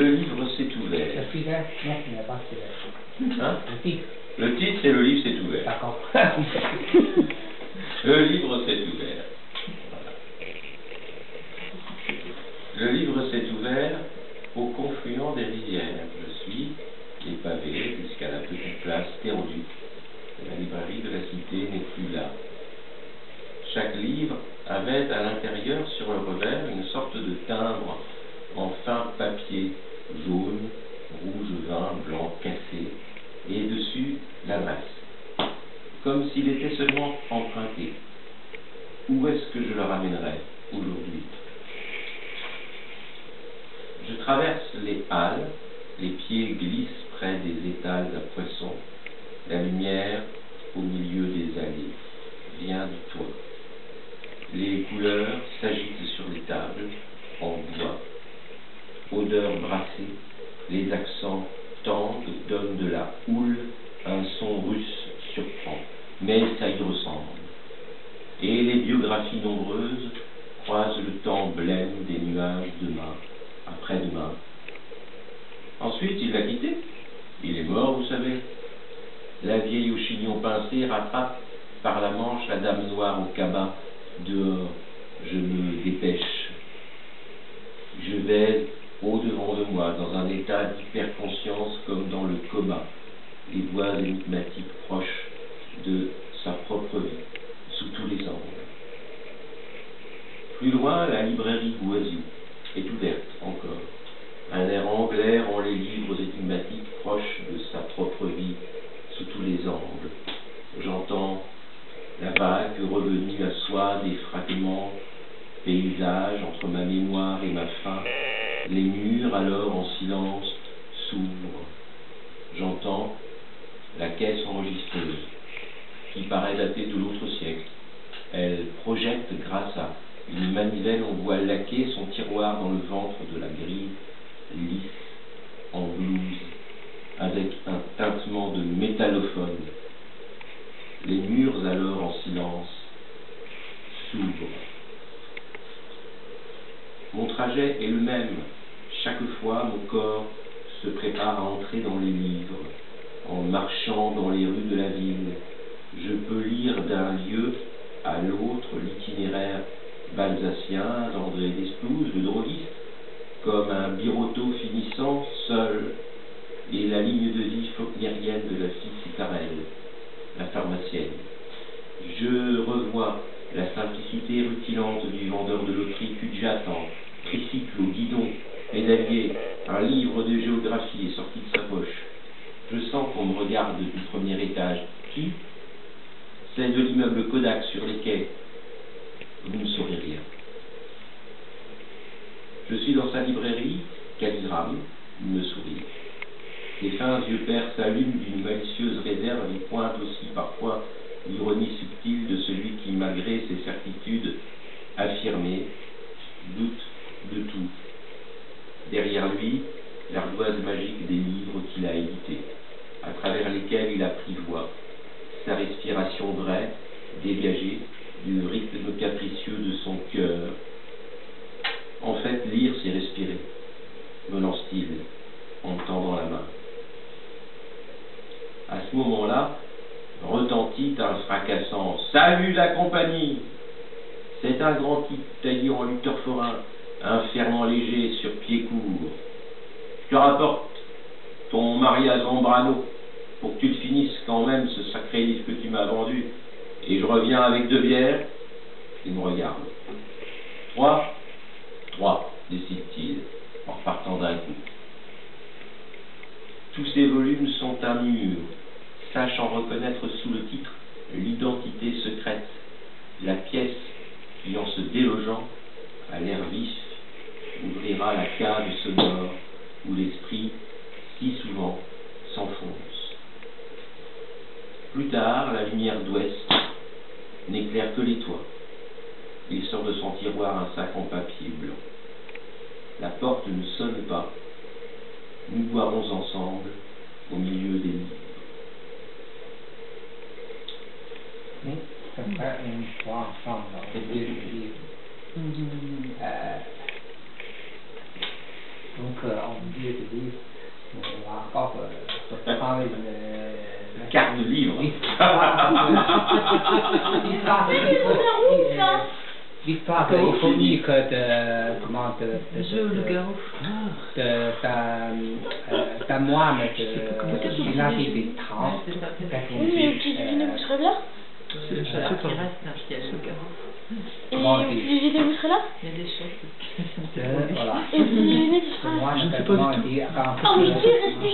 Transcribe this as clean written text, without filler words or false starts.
Le livre s'est ouvert. Le suivant? Non, il n'y a pas de suivant. Hein? Le titre? Le titre, c'est Le livre s'est ouvert. D'accord. Le livre s'est ouvert. Le livre s'est ouvert au confluent des rivières. Je suis les pavés jusqu'à la petite place perdue. La librairie de la cité n'est plus là. Chaque livre avait à l'intérieur, sur le revers, une sorte de timbre en fin papier, jaune, rouge, vin, blanc, cassé, et dessus la masse, comme s'il était seulement emprunté. Où est-ce que je le ramènerai aujourd'hui? Je traverse les halles, les pieds glissent près des étals à poissons, la lumière au milieu des allées vient du toit. Les couleurs s'agitent sur les tables, en bois. Odeur brassée, les accents tendent, donnent de la houle, un son russe surprend, mais ça y ressemble. Et les biographies nombreuses croisent le temps blême des nuages demain, après-demain. Ensuite, il l'a quitté. Il est mort, vous savez. La vieille au chignon pincé rattrape par la manche la dame noire au cabas. Dehors, je me dépêche. Je vais au-devant de moi, dans un état d'hyperconscience comme dans le coma, les voix énigmatiques proches de sa propre vie, sous tous les angles. Plus loin, la librairie Boisiou est ouverte encore. Un air anglais rend les livres énigmatiques proches de sa propre vie, sous tous les angles. J'entends la vague revenue à soi des fragments, paysages entre ma mémoire et ma faim. Les murs, alors en silence, s'ouvrent. J'entends la caisse enregistreuse, qui paraît dater de l'autre siècle. Elle projette, grâce à une manivelle en bois laqué, son tiroir dans le ventre de la grille, lisse, en blouse, avec un tintement de métallophone. Les murs, alors en silence, s'ouvrent. Mon trajet est le même. Chaque fois, mon corps se prépare à entrer dans les livres. En marchant dans les rues de la ville, je peux lire d'un lieu à l'autre l'itinéraire balsacien d'André Desplouz, le drôliste, comme un birotteau finissant seul, et la ligne de vie faulknérienne de la fille Citarelle, la pharmacienne. Je revois la simplicité rutilante du vendeur de loterie cul-de-jatte en tricycle au guidon, pédalier, un livre de géographie est sorti de sa poche. Je sens qu'on me regarde du premier étage. Qui? C'est de l'immeuble Kodak sur les quais. Vous ne saurez rien. Je suis dans sa librairie, calligramme, il me sourit. Ses fins yeux perses s'allument d'une malicieuse réserve et pointent aussi parfois l'ironie subtile de celui qui, malgré ses certitudes affirmées, doute de tout. Derrière lui, l'ardoise magique des livres qu'il a édités, à travers lesquels il a pris voix, sa respiration vraie, dégagée du rythme capricieux de son cœur. En fait, lire, c'est respirer, me lance-t-il, en me tendant la main. À ce moment-là, retentit un fracassant « Salut la compagnie !» C'est un grand type taillé en lutteur forain, un ferment léger sur pied court. « Je te rapporte ton Maria Zambrano pour que tu le finisses quand même, ce sacré livre que tu m'as vendu, et je reviens avec 2 bières. » Il me regarde. « 3 ?»« 3, décide-t-il, en repartant d'un coup. Tous ces volumes sont un mur. Sache en reconnaître sous le titre l'identité secrète, la pièce qui, en se délogeant à l'air vif, ouvrira la cave sonore où l'esprit, si souvent, s'enfonce. Plus tard, la lumière d'ouest n'éclaire que les toits. Il sort de son tiroir un sac en papier blanc. La porte ne sonne pas. Nous boirons ensemble au milieu des livres. Oui, ça fait une histoire ensemble au milieu des livres. Donc, on dit je te dis, on va encore prendre une carte de livre. L'histoire iconique de ta moine de village des Trans. Oui, mais tu devines où serait là? C'est ça qui reste, il y a le garrot. Et vous devinez où serait là? Il y a des choses. Voilà. Et vous devinez qui sera là? Je ne sais pas du tout. Oh, mais je sais, restez